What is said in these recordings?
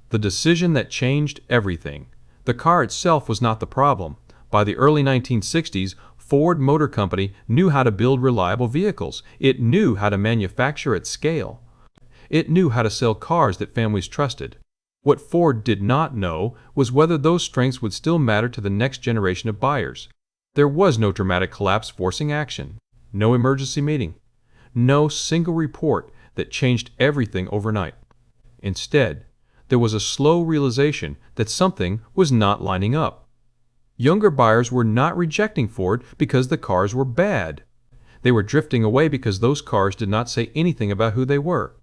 The decision that changed everything. The car itself was not the problem. By the early 1960s, Ford Motor Company knew how to build reliable vehicles. It knew how to manufacture at scale. It knew how to sell cars that families trusted. What Ford did not know was whether those strengths would still matter to the next generation of buyers. There was no dramatic collapse forcing action, no emergency meeting, no single report that changed everything overnight. Instead, there was a slow realization that something was not lining up. Younger buyers were not rejecting Ford because the cars were bad. They were drifting away because those cars did not say anything about who they were.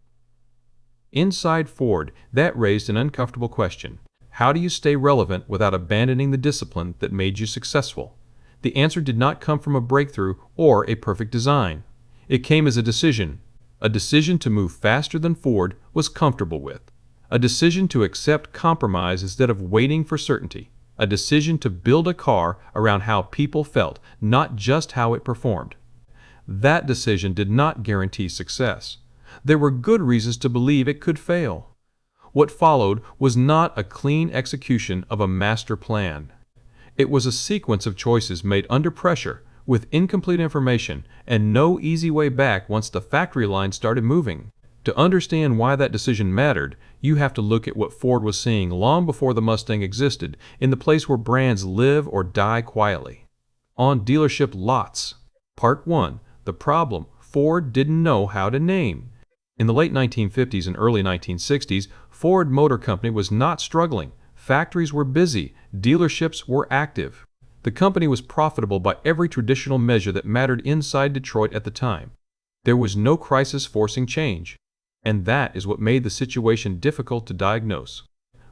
Inside Ford, that raised an uncomfortable question. How do you stay relevant without abandoning the discipline that made you successful? The answer did not come from a breakthrough or a perfect design. It came as a decision to move faster than Ford was comfortable with, a decision to accept compromise instead of waiting for certainty, a decision to build a car around how people felt, not just how it performed. That decision did not guarantee success. There were good reasons to believe it could fail. What followed was not a clean execution of a master plan. It was a sequence of choices made under pressure, with incomplete information and no easy way back once the factory line started moving. To understand why that decision mattered, you have to look at what Ford was seeing long before the Mustang existed, in the place where brands live or die quietly. On dealership lots. Part 1. The problem Ford didn't know how to name. In the late 1950s and early 1960s, Ford Motor Company was not struggling. Factories were busy. Dealerships were active. The company was profitable by every traditional measure that mattered inside Detroit at the time. There was no crisis forcing change. And that is what made the situation difficult to diagnose.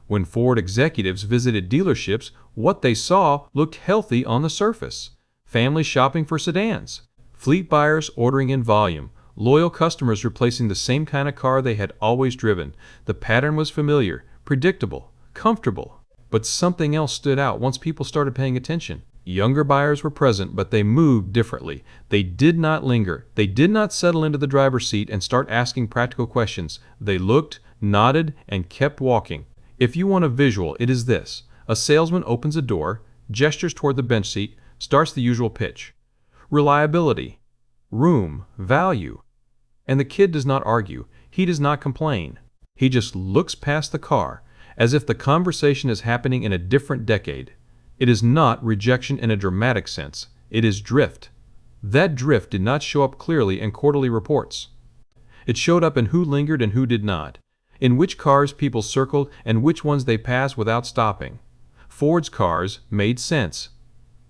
When Ford executives visited dealerships, what they saw looked healthy on the surface. Families shopping for sedans, fleet buyers ordering in volume, loyal customers replacing the same kind of car they had always driven. The pattern was familiar, predictable, comfortable. But something else stood out once people started paying attention. Younger buyers were present, but they moved differently. They did not linger. They did not settle into the driver's seat and start asking practical questions. They looked, nodded, and kept walking. If you want a visual, it is this. A salesman opens a door, gestures toward the bench seat, starts the usual pitch. Reliability, room, value. And the kid does not argue. He does not complain. He just looks past the car, as if the conversation is happening in a different decade. It is not rejection in a dramatic sense. It is drift. That drift did not show up clearly in quarterly reports. It showed up in who lingered and who did not, in which cars people circled and which ones they passed without stopping. Ford's cars made sense.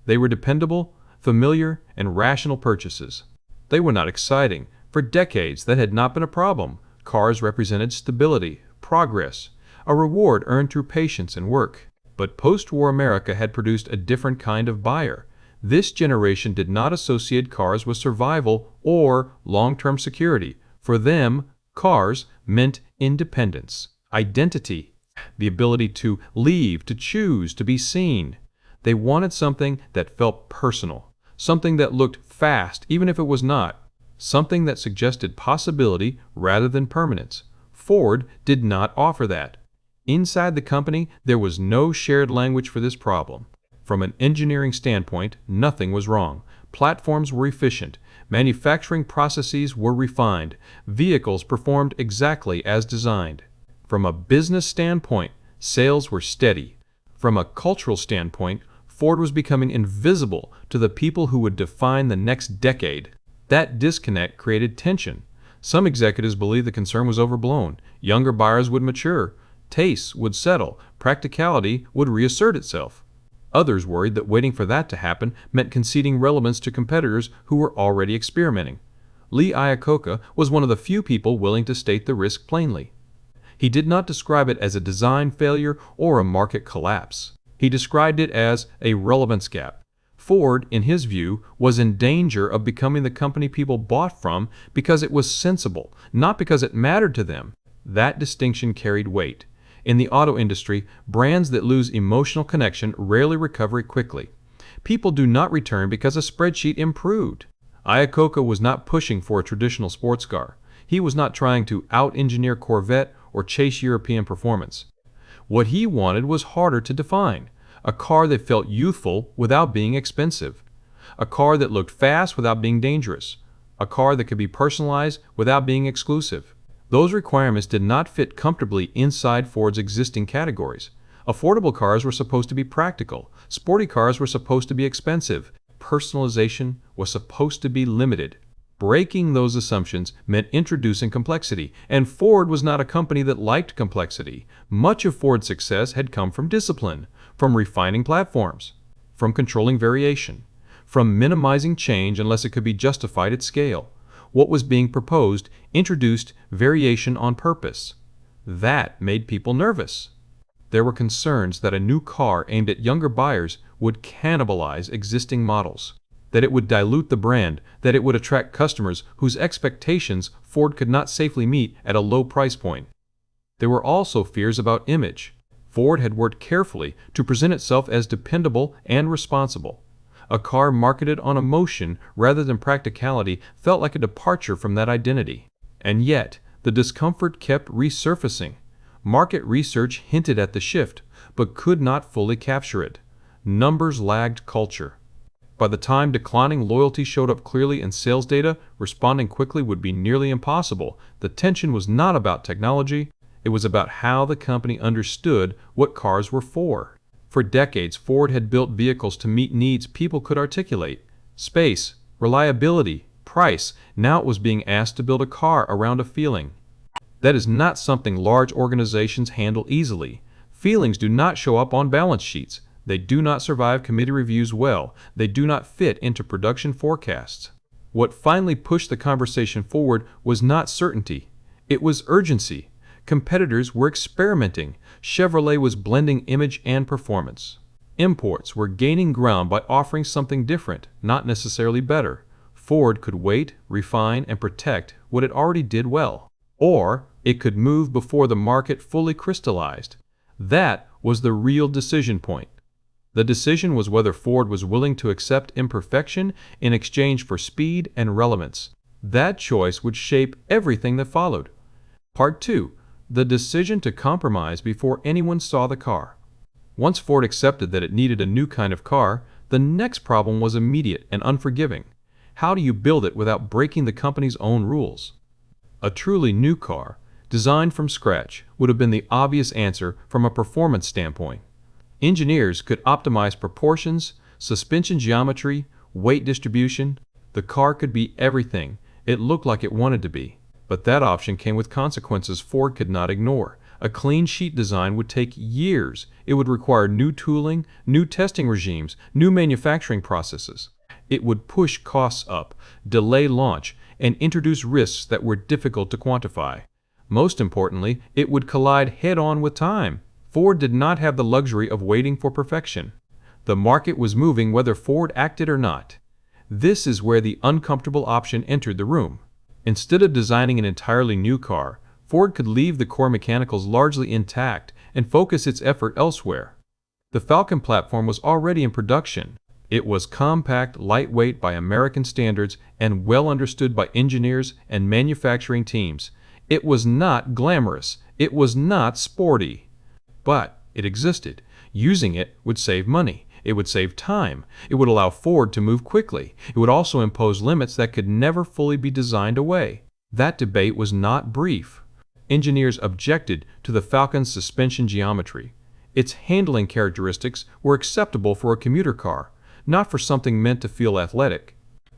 They were dependable, familiar, and rational purchases. They were not exciting. For decades, that had not been a problem. Cars represented stability, progress, a reward earned through patience and work. But post-war America had produced a different kind of buyer. This generation did not associate cars with survival or long-term security. For them, cars meant independence, identity, the ability to leave, to choose, to be seen. They wanted something that felt personal, something that looked fast even if it was not, something that suggested possibility rather than permanence. Ford did not offer that. Inside the company, there was no shared language for this problem. From an engineering standpoint, nothing was wrong. Platforms were efficient. Manufacturing processes were refined. Vehicles performed exactly as designed. From a business standpoint, sales were steady. From a cultural standpoint, Ford was becoming invisible to the people who would define the next decade. That disconnect created tension. Some executives believed the concern was overblown. Younger buyers would mature. Tastes would settle. Practicality would reassert itself. Others worried that waiting for that to happen meant conceding relevance to competitors who were already experimenting. Lee Iacocca was one of the few people willing to state the risk plainly. He did not describe it as a design failure or a market collapse. He described it as a relevance gap. Ford, in his view, was in danger of becoming the company people bought from because it was sensible, not because it mattered to them. That distinction carried weight. In the auto industry, brands that lose emotional connection rarely recover quickly. People do not return because a spreadsheet improved. Iacocca was not pushing for a traditional sports car. He was not trying to out-engineer Corvette or chase European performance. What he wanted was harder to define. A car that felt youthful without being expensive. A car that looked fast without being dangerous. A car that could be personalized without being exclusive. Those requirements did not fit comfortably inside Ford's existing categories. Affordable cars were supposed to be practical. Sporty cars were supposed to be expensive. Personalization was supposed to be limited. Breaking those assumptions meant introducing complexity, and Ford was not a company that liked complexity. Much of Ford's success had come from discipline, from refining platforms, from controlling variation, from minimizing change unless it could be justified at scale. What was being proposed introduced variation on purpose. That made people nervous. There were concerns that a new car aimed at younger buyers would cannibalize existing models, that it would dilute the brand, that it would attract customers whose expectations Ford could not safely meet at a low price point. There were also fears about image. Ford had worked carefully to present itself as dependable and responsible. A car marketed on emotion rather than practicality felt like a departure from that identity. And yet, the discomfort kept resurfacing. Market research hinted at the shift, but could not fully capture it. Numbers lagged culture. By the time declining loyalty showed up clearly in sales data, responding quickly would be nearly impossible. The tension was not about technology, it was about how the company understood what cars were for. For decades, Ford had built vehicles to meet needs people could articulate. Space, reliability, price. Now it was being asked to build a car around a feeling. That is not something large organizations handle easily. Feelings do not show up on balance sheets. They do not survive committee reviews well. They do not fit into production forecasts. What finally pushed the conversation forward was not certainty. It was urgency. Competitors were experimenting. Chevrolet was blending image and performance. Imports were gaining ground by offering something different, not necessarily better. Ford could wait, refine, and protect what it already did well. Or it could move before the market fully crystallized. That was the real decision point. The decision was whether Ford was willing to accept imperfection in exchange for speed and relevance. That choice would shape everything that followed. Part 2. The decision to compromise before anyone saw the car. Once Ford accepted that it needed a new kind of car, the next problem was immediate and unforgiving. How do you build it without breaking the company's own rules? A truly new car, designed from scratch, would have been the obvious answer from a performance standpoint. Engineers could optimize proportions, suspension geometry, weight distribution. The car could be everything it looked like it wanted to be. But that option came with consequences Ford could not ignore. A clean sheet design would take years. It would require new tooling, new testing regimes, new manufacturing processes. It would push costs up, delay launch, and introduce risks that were difficult to quantify. Most importantly, it would collide head-on with time. Ford did not have the luxury of waiting for perfection. The market was moving whether Ford acted or not. This is where the uncomfortable option entered the room. Instead of designing an entirely new car, Ford could leave the core mechanicals largely intact and focus its effort elsewhere. The Falcon platform was already in production. It was compact, lightweight by American standards, and well understood by engineers and manufacturing teams. It was not glamorous. It was not sporty. But it existed. Using it would save money. It would save time. It would allow Ford to move quickly. It would also impose limits that could never fully be designed away. That debate was not brief. Engineers objected to the Falcon's suspension geometry. Its handling characteristics were acceptable for a commuter car, not for something meant to feel athletic.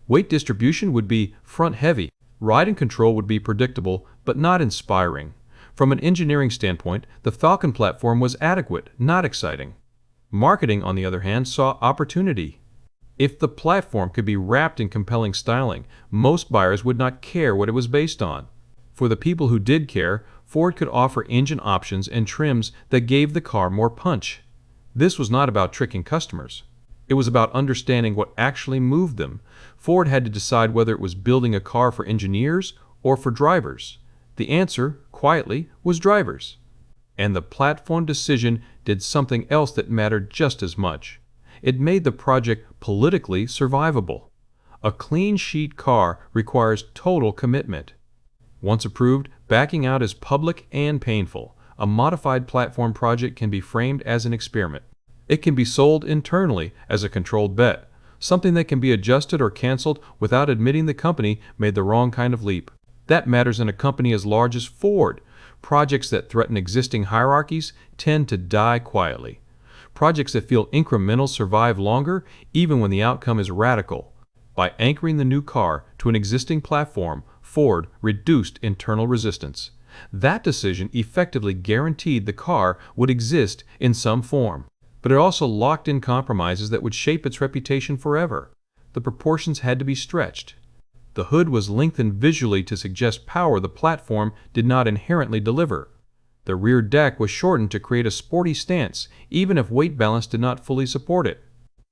Weight distribution would be front-heavy. Ride and control would be predictable, but not inspiring. From an engineering standpoint, the Falcon platform was adequate, not exciting. Marketing, on the other hand, saw opportunity. If the platform could be wrapped in compelling styling, most buyers would not care what it was based on. For the people who did care, Ford could offer engine options and trims that gave the car more punch. This was not about tricking customers. It was about understanding what actually moved them. Ford had to decide whether it was building a car for engineers or for drivers. The answer, quietly, was drivers. And the platform decision did something else that mattered just as much. It made the project politically survivable. A clean sheet car requires total commitment. Once approved, backing out is public and painful. a modified platform project can be framed as an experiment. It can be sold internally as a controlled bet, something that can be adjusted or canceled without admitting the company made the wrong kind of leap. That matters in a company as large as Ford. Projects that threaten existing hierarchies tend to die quietly. Projects that feel incremental survive longer, even when the outcome is radical. By anchoring the new car to an existing platform, Ford reduced internal resistance. That decision effectively guaranteed the car would exist in some form, but it also locked in compromises that would shape its reputation forever. The proportions had to be stretched. The hood was lengthened visually to suggest power the platform did not inherently deliver. The rear deck was shortened to create a sporty stance, even if weight balance did not fully support it.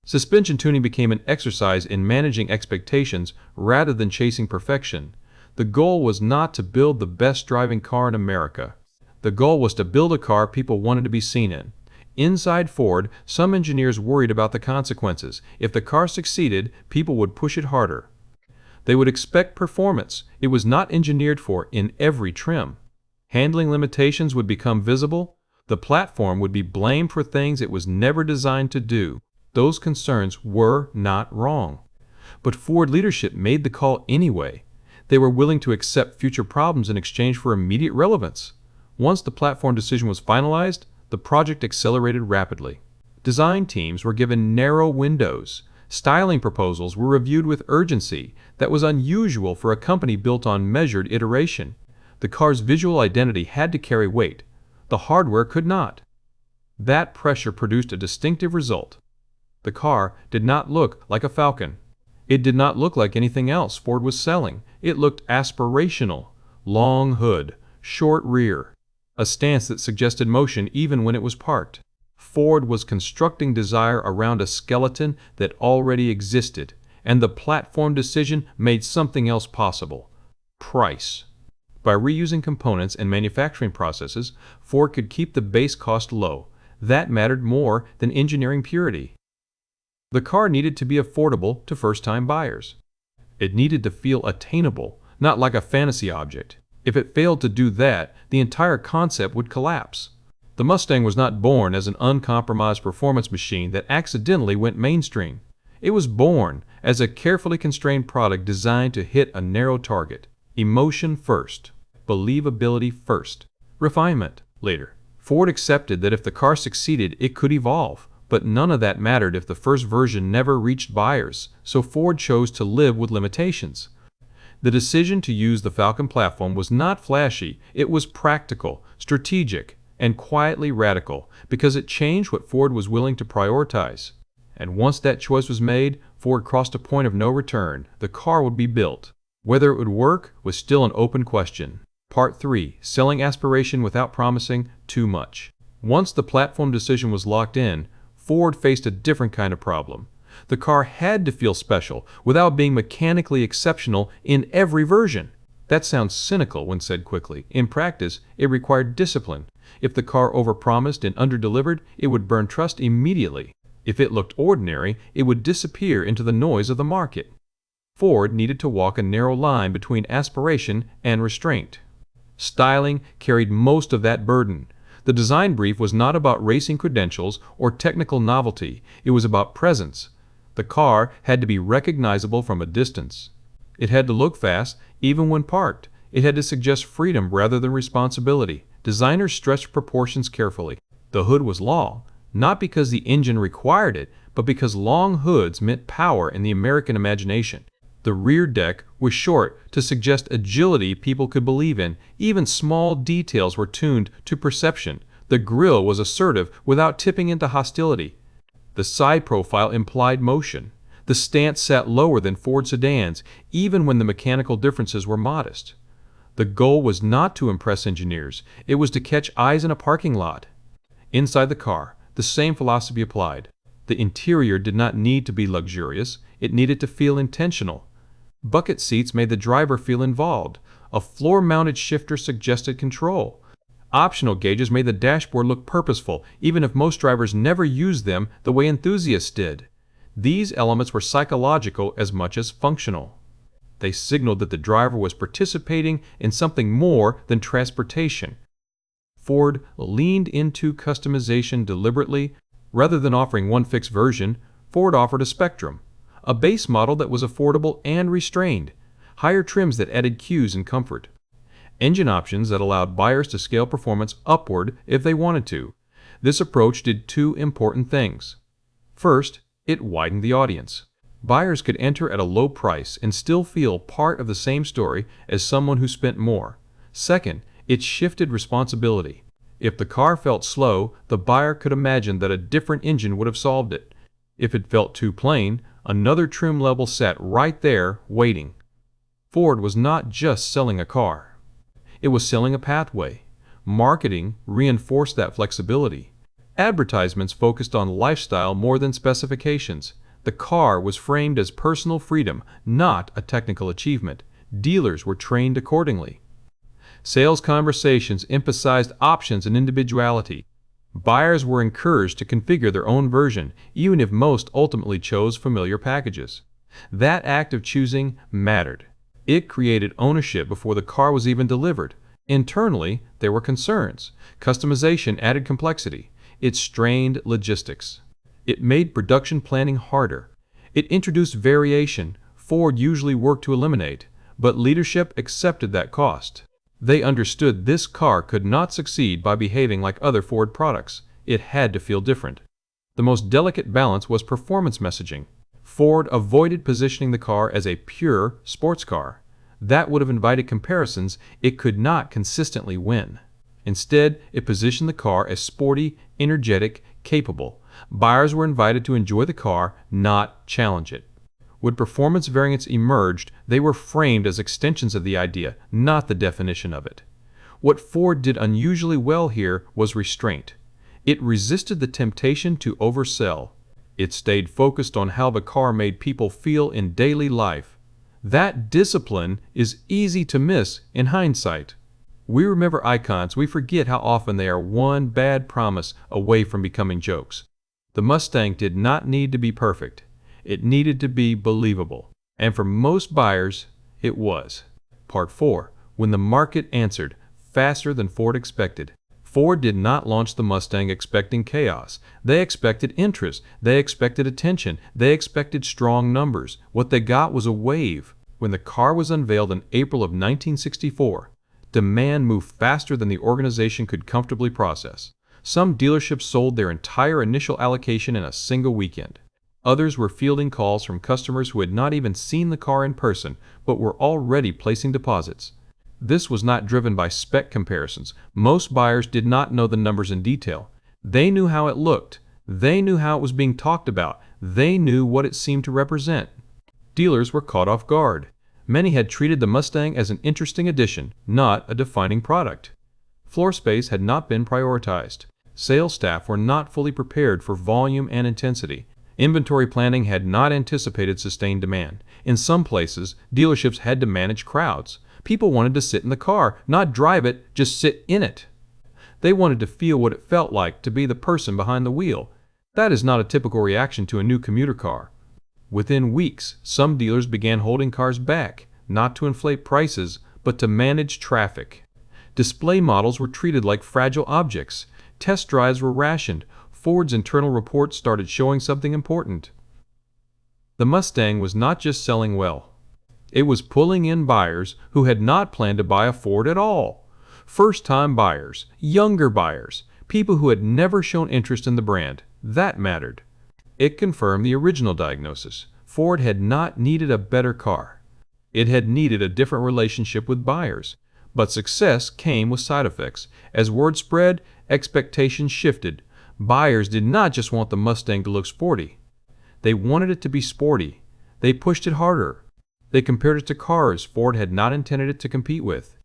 Suspension tuning became an exercise in managing expectations rather than chasing perfection. The goal was not to build the best driving car in America. The goal was to build a car people wanted to be seen in. Inside Ford, some engineers worried about the consequences. If the car succeeded, people would push it harder. They would expect performance it was not engineered for in every trim. Handling limitations would become visible. The platform would be blamed for things it was never designed to do. Those concerns were not wrong. But Ford leadership made the call anyway. They were willing to accept future problems in exchange for immediate relevance. Once the platform decision was finalized, the project accelerated rapidly. Design teams were given narrow windows. Styling proposals were reviewed with urgency that was unusual for a company built on measured iteration. The car's visual identity had to carry weight. The hardware could not. That pressure produced a distinctive result. The car did not look like a Falcon. It did not look like anything else Ford was selling. It looked aspirational. Long hood, short rear, a stance that suggested motion even when it was parked. Ford was constructing desire around a skeleton that already existed, and the platform decision made something else possible: price. By reusing components and manufacturing processes, Ford could keep the base cost low. That mattered more than engineering purity. The car needed to be affordable to first-time buyers. It needed to feel attainable, not like a fantasy object. If it failed to do that, the entire concept would collapse. The Mustang was not born as an uncompromised performance machine that accidentally went mainstream. It was born as a carefully constrained product designed to hit a narrow target. Emotion first, believability first, refinement later. Ford accepted that if the car succeeded, it could evolve, but none of that mattered if the first version never reached buyers, so Ford chose to live with limitations. The decision to use the Falcon platform was not flashy, it was practical, strategic, and quietly radical, because it changed what Ford was willing to prioritize. And once that choice was made, Ford crossed a point of no return. The car would be built. Whether it would work was still an open question. Part 3. Selling aspiration without promising too much. Once the platform decision was locked in, Ford faced a different kind of problem. The car had to feel special without being mechanically exceptional in every version. That sounds cynical when said quickly. In practice, it required discipline. If the car overpromised and underdelivered, it would burn trust immediately. If it looked ordinary, it would disappear into the noise of the market. Ford needed to walk a narrow line between aspiration and restraint. Styling carried most of that burden. The design brief was not about racing credentials or technical novelty. It was about presence. The car had to be recognizable from a distance. It had to look fast, even when parked. It had to suggest freedom rather than responsibility. Designers stretched proportions carefully. The hood was long, not because the engine required it, but because long hoods meant power in the American imagination. The rear deck was short to suggest agility people could believe in. Even small details were tuned to perception. The grille was assertive without tipping into hostility. The side profile implied motion. The stance sat lower than Ford sedans, even when the mechanical differences were modest. The goal was not to impress engineers. It was to catch eyes in a parking lot. Inside the car, the same philosophy applied. The interior did not need to be luxurious. It needed to feel intentional. Bucket seats made the driver feel involved. A floor-mounted shifter suggested control. Optional gauges made the dashboard look purposeful, even if most drivers never used them the way enthusiasts did. These elements were psychological as much as functional. They signaled that the driver was participating in something more than transportation. Ford leaned into customization deliberately. Rather than offering one fixed version, Ford offered a spectrum, a base model that was affordable and restrained, higher trims that added cues and comfort, engine options that allowed buyers to scale performance upward if they wanted to. This approach did two important things. First, it widened the audience. Buyers could enter at a low price and still feel part of the same story as someone who spent more. Second, it shifted responsibility. If the car felt slow, the buyer could imagine that a different engine would have solved it. If it felt too plain, another trim level sat right there, waiting. Ford was not just selling a car. It was selling a pathway. Marketing reinforced that flexibility. Advertisements focused on lifestyle more than specifications. The car was framed as personal freedom, not a technical achievement. Dealers were trained accordingly. Sales conversations emphasized options and individuality. Buyers were encouraged to configure their own version, even if most ultimately chose familiar packages. That act of choosing mattered. It created ownership before the car was even delivered. Internally, there were concerns. Customization added complexity. It strained logistics. It made production planning harder. It introduced variation Ford usually worked to eliminate, but leadership accepted that cost. They understood this car could not succeed by behaving like other Ford products. It had to feel different. The most delicate balance was performance messaging. Ford avoided positioning the car as a pure sports car. That would have invited comparisons. It could not consistently win. Instead, it positioned the car as sporty, energetic, capable. Buyers were invited to enjoy the car, not challenge it. When performance variants emerged, they were framed as extensions of the idea, not the definition of it. What Ford did unusually well here was restraint. It resisted the temptation to oversell. It stayed focused on how the car made people feel in daily life. That discipline is easy to miss in hindsight. We remember icons, we forget how often they are one bad promise away from becoming jokes. The Mustang did not need to be perfect. It needed to be believable. And for most buyers, it was. Part 4. When the market answered, faster than Ford expected. Ford did not launch the Mustang expecting chaos. They expected interest. They expected attention. They expected strong numbers. What they got was a wave. When the car was unveiled in April of 1964, demand moved faster than the organization could comfortably process. Some dealerships sold their entire initial allocation in a single weekend. Others were fielding calls from customers who had not even seen the car in person, but were already placing deposits. This was not driven by spec comparisons. Most buyers did not know the numbers in detail. They knew how it looked. They knew how it was being talked about. They knew what it seemed to represent. Dealers were caught off guard. Many had treated the Mustang as an interesting addition, not a defining product. Floor space had not been prioritized. Sales staff were not fully prepared for volume and intensity. Inventory planning had not anticipated sustained demand. In some places, dealerships had to manage crowds. People wanted to sit in the car, not drive it, just sit in it. They wanted to feel what it felt like to be the person behind the wheel. That is not a typical reaction to a new commuter car. Within weeks, some dealers began holding cars back, not to inflate prices, but to manage traffic. Display models were treated like fragile objects. Test drives were rationed. Ford's internal reports started showing something important. The Mustang was not just selling well. It was pulling in buyers who had not planned to buy a Ford at all. First-time buyers, younger buyers, people who had never shown interest in the brand. That mattered. It confirmed the original diagnosis. Ford had not needed a better car. It had needed a different relationship with buyers. But success came with side effects. As word spread, expectations shifted. Buyers did not just want the Mustang to look sporty. They wanted it to be sporty. They pushed it harder. They compared it to cars Ford had not intended it to compete with.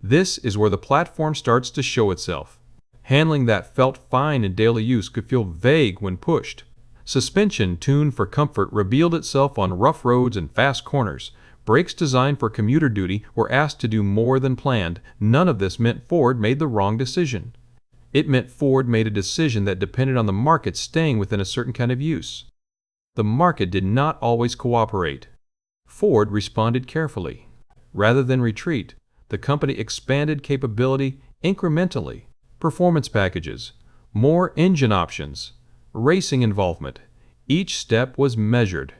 This is where the platform starts to show itself. Handling that felt fine in daily use could feel vague when pushed. Suspension tuned for comfort revealed itself on rough roads and fast corners. Brakes designed for commuter duty were asked to do more than planned. None of this meant Ford made the wrong decision. It meant Ford made a decision that depended on the market staying within a certain kind of use. The market did not always cooperate. Ford responded carefully. Rather than retreat, the company expanded capability incrementally. performance packages, more engine options, racing involvement. Each step was measured.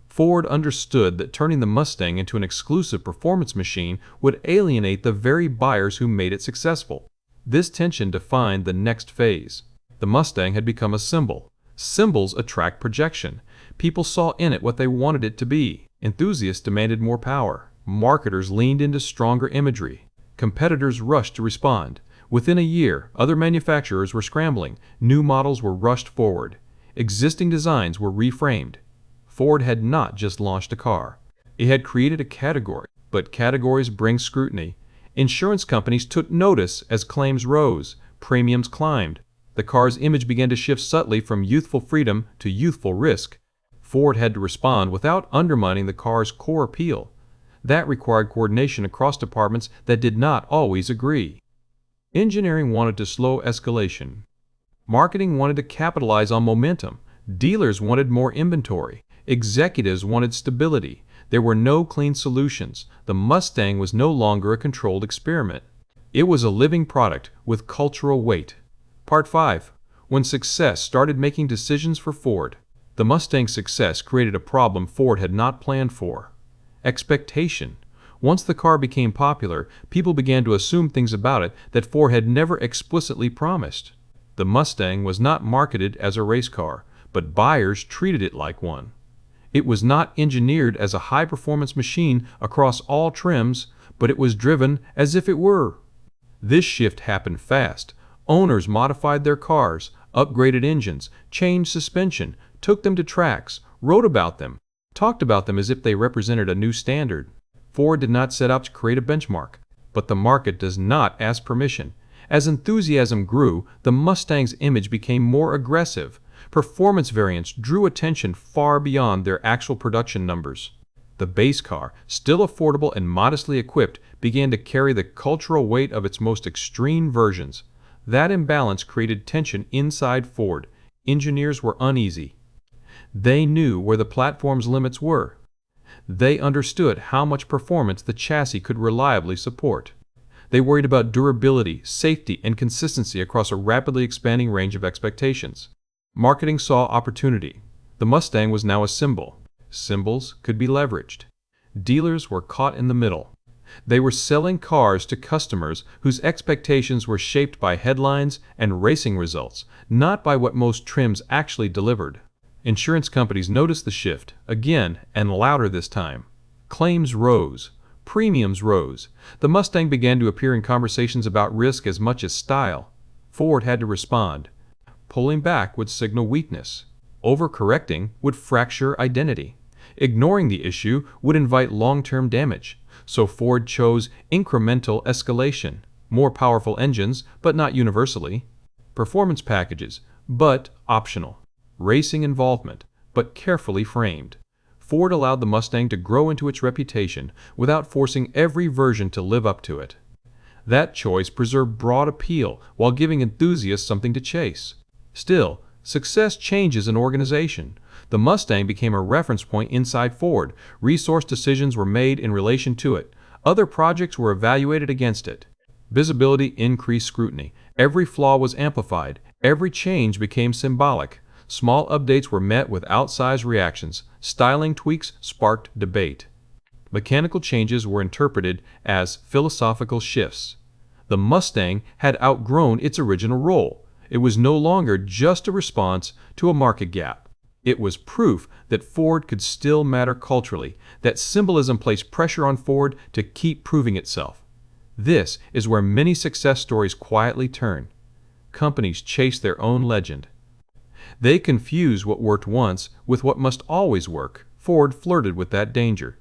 Ford understood that turning the Mustang into an exclusive performance machine would alienate the very buyers who made it successful. This tension defined the next phase. The Mustang had become a symbol. Symbols attract projection. People saw in it what they wanted it to be. Enthusiasts demanded more power. Marketers leaned into stronger imagery. Competitors rushed to respond. Within a year, other manufacturers were scrambling. New models were rushed forward. Existing designs were reframed. Ford had not just launched a car. It had created a category, but categories bring scrutiny. Insurance companies took notice as claims rose, premiums climbed. The car's image began to shift subtly from youthful freedom to youthful risk. Ford had to respond without undermining the car's core appeal. That required coordination across departments that did not always agree. Engineering wanted to slow escalation. Marketing wanted to capitalize on momentum. Dealers wanted more inventory. Executives wanted stability. There were no clean solutions. The Mustang was no longer a controlled experiment. It was a living product with cultural weight. Part 5. When success started making decisions for Ford. The Mustang's success created a problem Ford had not planned for. Expectation. Once the car became popular, people began to assume things about it that Ford had never explicitly promised. The Mustang was not marketed as a race car, but buyers treated it like one. It was not engineered as a high-performance machine across all trims, but it was driven as if it were. This shift happened fast. Owners modified their cars, upgraded engines, changed suspension, took them to tracks, wrote about them, talked about them as if they represented a new standard. Ford did not set out to create a benchmark, but the market does not ask permission. As enthusiasm grew, the Mustang's image became more aggressive. Performance variants drew attention far beyond their actual production numbers. The base car, still affordable and modestly equipped, began to carry the cultural weight of its most extreme versions. That imbalance created tension inside Ford. Engineers were uneasy. They knew where the platform's limits were. They understood how much performance the chassis could reliably support. They worried about durability, safety, and consistency across a rapidly expanding range of expectations. Marketing saw opportunity. The Mustang was now a symbol. Symbols could be leveraged. Dealers were caught in the middle. They were selling cars to customers whose expectations were shaped by headlines and racing results, not by what most trims actually delivered. Insurance companies noticed the shift, again and louder this time. Claims rose. Premiums rose. The Mustang began to appear in conversations about risk as much as style. Ford had to respond. Pulling back would signal weakness. Overcorrecting would fracture identity. Ignoring the issue would invite long-term damage. So Ford chose incremental escalation. More powerful engines, but not universally. Performance packages, but optional. Racing involvement, but carefully framed. Ford allowed the Mustang to grow into its reputation without forcing every version to live up to it. That choice preserved broad appeal while giving enthusiasts something to chase. Still, success changes an organization. The Mustang became a reference point inside Ford. Resource decisions were made in relation to it. Other projects were evaluated against it. Visibility increased scrutiny. Every flaw was amplified. Every change became symbolic. Small updates were met with outsized reactions. Styling tweaks sparked debate. Mechanical changes were interpreted as philosophical shifts. The Mustang had outgrown its original role. It was no longer just a response to a market gap. It was proof that Ford could still matter culturally, that symbolism placed pressure on Ford to keep proving itself. This is where many success stories quietly turn. Companies chase their own legend. They confuse what worked once with what must always work. Ford flirted with that danger.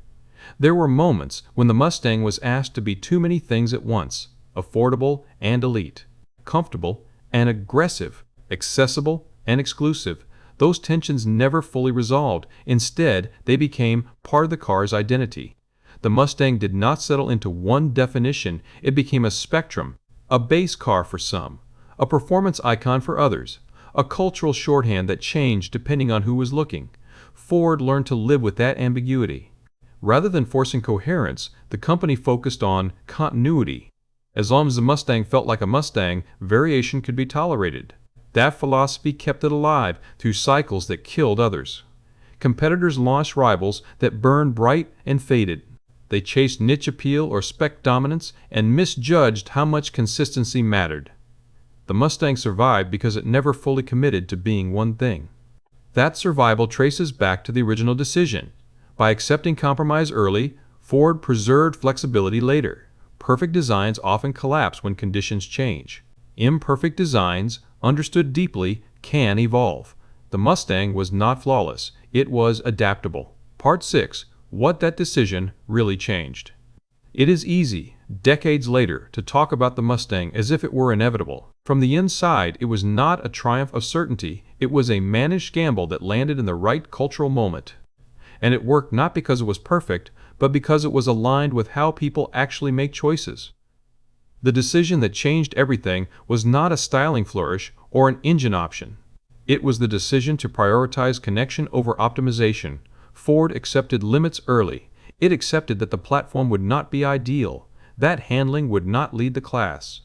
There were moments when the Mustang was asked to be too many things at once: affordable and elite, comfortable and aggressive, accessible and exclusive. Those tensions never fully resolved. Instead, they became part of the car's identity. The Mustang did not settle into one definition. It became a spectrum, a base car for some, a performance icon for others, a cultural shorthand that changed depending on who was looking. Ford learned to live with that ambiguity. Rather than forcing coherence, the company focused on continuity. As long as the Mustang felt like a Mustang, variation could be tolerated. That philosophy kept it alive through cycles that killed others. Competitors launched rivals that burned bright and faded. They chased niche appeal or spec dominance and misjudged how much consistency mattered. The Mustang survived because it never fully committed to being one thing. That survival traces back to the original decision. By accepting compromise early, Ford preserved flexibility later. Perfect designs often collapse when conditions change. Imperfect designs, understood deeply, can evolve. The Mustang was not flawless. It was adaptable. Part 6. What that decision really changed. It is easy, decades later, to talk about the Mustang as if it were inevitable. From the inside, it was not a triumph of certainty. It was a managed gamble that landed in the right cultural moment. And it worked not because it was perfect, but because it was aligned with how people actually make choices. The decision that changed everything was not a styling flourish or an engine option. It was the decision to prioritize connection over optimization. Ford accepted limits early. It accepted that the platform would not be ideal, that handling would not lead the class,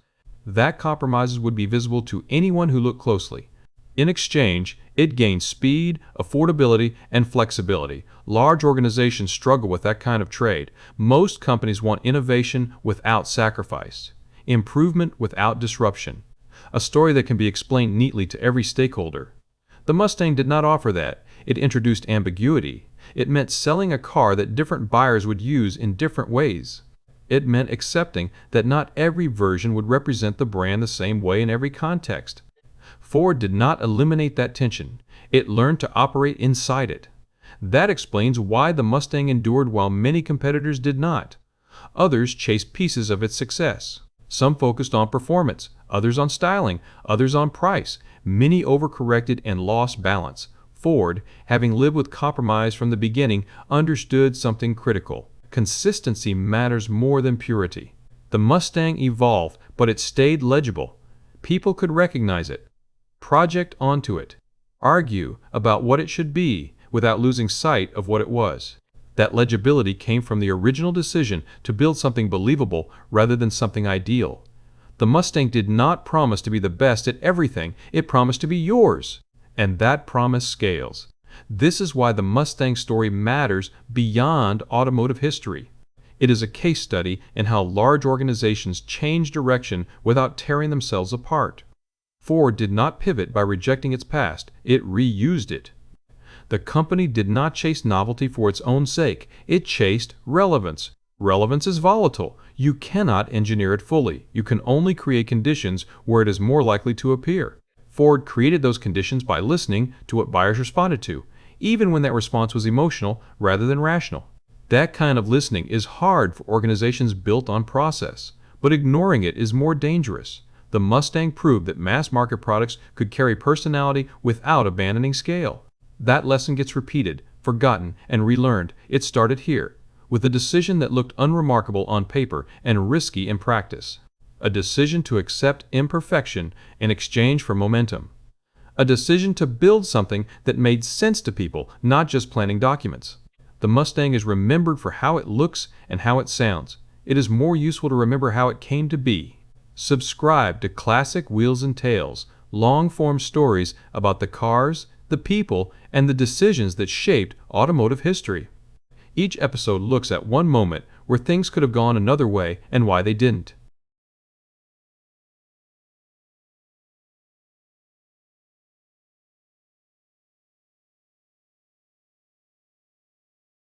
that compromises would be visible to anyone who looked closely. In exchange, it gained speed, affordability, and flexibility. Large organizations struggle with that kind of trade. Most companies want innovation without sacrifice, improvement without disruption, a story that can be explained neatly to every stakeholder. The Mustang did not offer that. It introduced ambiguity. It meant selling a car that different buyers would use in different ways. It meant accepting that not every version would represent the brand the same way in every context. Ford did not eliminate that tension. It learned to operate inside it. That explains why the Mustang endured while many competitors did not. Others chased pieces of its success. Some focused on performance, others on styling, others on price. Many overcorrected and lost balance. Ford, having lived with compromise from the beginning, understood something critical. Consistency matters more than purity. The Mustang evolved, but it stayed legible. People could recognize it, project onto it, argue about what it should be without losing sight of what it was. That legibility came from the original decision to build something believable rather than something ideal. The Mustang did not promise to be the best at everything. It promised to be yours. And that promise scales. This is why the Mustang story matters beyond automotive history. It is a case study in how large organizations change direction without tearing themselves apart. Ford did not pivot by rejecting its past. It reused it. The company did not chase novelty for its own sake. It chased relevance. Relevance is volatile. You cannot engineer it fully. You can only create conditions where it is more likely to appear. Ford created those conditions by listening to what buyers responded to, even when that response was emotional rather than rational. That kind of listening is hard for organizations built on process, but ignoring it is more dangerous. The Mustang proved that mass-market products could carry personality without abandoning scale. That lesson gets repeated, forgotten, and relearned. It started here, with a decision that looked unremarkable on paper and risky in practice. A decision to accept imperfection in exchange for momentum. A decision to build something that made sense to people, not just planning documents. The Mustang is remembered for how it looks and how it sounds. It is more useful to remember how it came to be. Subscribe to Classic Wheels and Tales, long-form stories about the cars, the people, and the decisions that shaped automotive history. Each episode looks at one moment where things could have gone another way and why they didn't.